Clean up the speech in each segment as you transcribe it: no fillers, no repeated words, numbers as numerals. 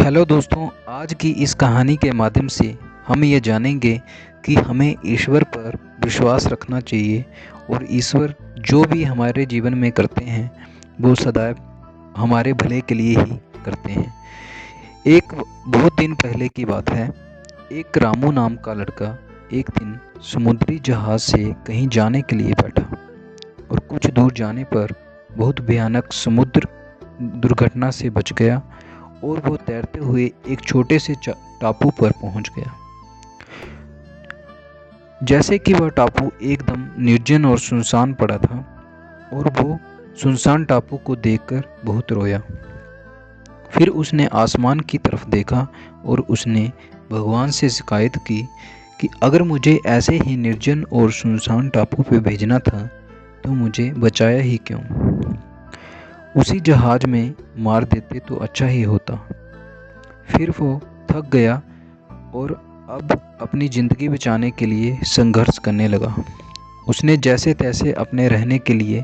Hello दोस्तों, आज की इस कहानी के माध्यम से हम ये जानेंगे कि हमें ईश्वर पर विश्वास रखना चाहिए और ईश्वर जो भी हमारे जीवन में करते हैं वो सदैव हमारे भले के लिए ही करते हैं। एक बहुत दिन पहले की बात है। एक रामू नाम का लड़का एक दिन समुद्री जहाज़ से कहीं जाने के लिए बैठा और कुछ दूर जाने पर बहुत भयानक समुद्र दुर्घटना से बच गया और वो तैरते हुए एक छोटे से टापू पर पहुंच गया। जैसे कि वह टापू एकदम निर्जन और सुनसान पड़ा था और वो सुनसान टापू को देखकर बहुत रोया। फिर उसने आसमान की तरफ देखा और उसने भगवान से शिकायत की कि अगर मुझे ऐसे ही निर्जन और सुनसान टापू पे भेजना था तो मुझे बचाया ही क्यों? उसी जहाज में मार देते तो अच्छा ही होता। फिर वो थक गया और अब अपनी ज़िंदगी बचाने के लिए संघर्ष करने लगा। उसने जैसे तैसे अपने रहने के लिए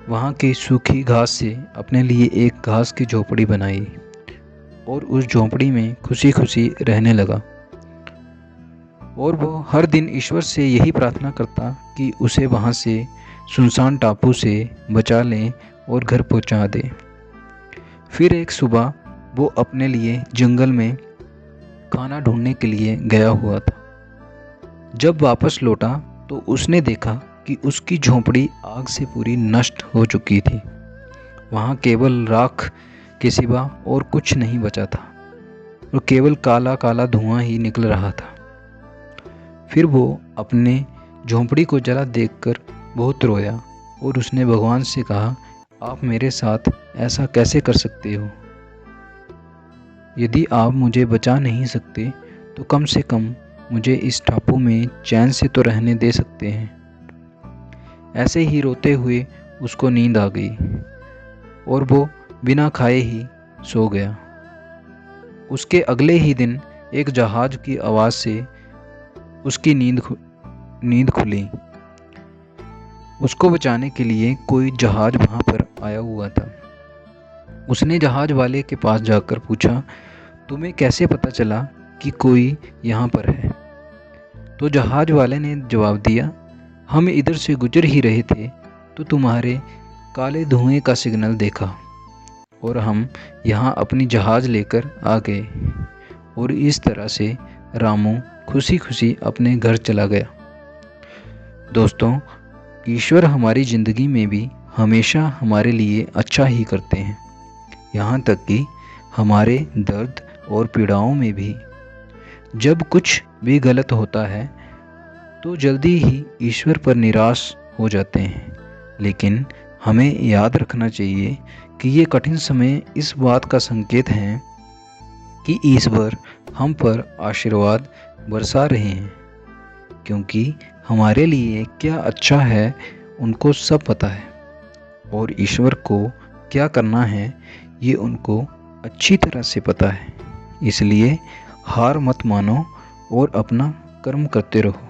वहाँ की सूखी घास से अपने लिए एक घास की झोपड़ी बनाई और उस झोपड़ी में खुशी खुशी रहने लगा। और वो हर दिन ईश्वर से यही प्रार्थना करता कि उसे वहाँ से सुनसान टापू से बचा लें और घर पहुँचा दे। फिर एक सुबह वो अपने लिए जंगल में खाना ढूंढने के लिए गया हुआ था। जब वापस लौटा तो उसने देखा कि उसकी झोंपड़ी आग से पूरी नष्ट हो चुकी थी। वहाँ केवल राख के सिवा और कुछ नहीं बचा था और केवल काला काला धुआं ही निकल रहा था। फिर वो अपने झोंपड़ी को जला देखकर बहुत रोया और उसने भगवान से कहा, आप मेरे साथ ऐसा कैसे कर सकते हो? यदि आप मुझे बचा नहीं सकते तो कम से कम मुझे इस टापू में चैन से तो रहने दे सकते हैं। ऐसे ही रोते हुए उसको नींद आ गई और वो बिना खाए ही सो गया। उसके अगले ही दिन एक जहाज की आवाज़ से उसकी नींद खुली। उसको बचाने के लिए कोई जहाज वहाँ पर आया हुआ था। उसने जहाज वाले के पास जाकर पूछा, तुम्हें कैसे पता चला कि कोई यहाँ पर है? तो जहाज वाले ने जवाब दिया, हम इधर से गुजर ही रहे थे तो तुम्हारे काले धुएं का सिग्नल देखा और हम यहाँ अपनी जहाज़ लेकर आ गए। और इस तरह से रामू खुशी खुशी अपने घर चला गया। दोस्तों, ईश्वर हमारी ज़िंदगी में भी हमेशा हमारे लिए अच्छा ही करते हैं, यहाँ तक कि हमारे दर्द और पीड़ाओं में भी। जब कुछ भी गलत होता है तो जल्दी ही ईश्वर पर निराश हो जाते हैं, लेकिन हमें याद रखना चाहिए कि ये कठिन समय इस बात का संकेत है कि ईश्वर हम पर आशीर्वाद बरसा रहे हैं, क्योंकि हमारे लिए क्या अच्छा है उनको सब पता है और ईश्वर को क्या करना है ये उनको अच्छी तरह से पता है। इसलिए हार मत मानो और अपना कर्म करते रहो।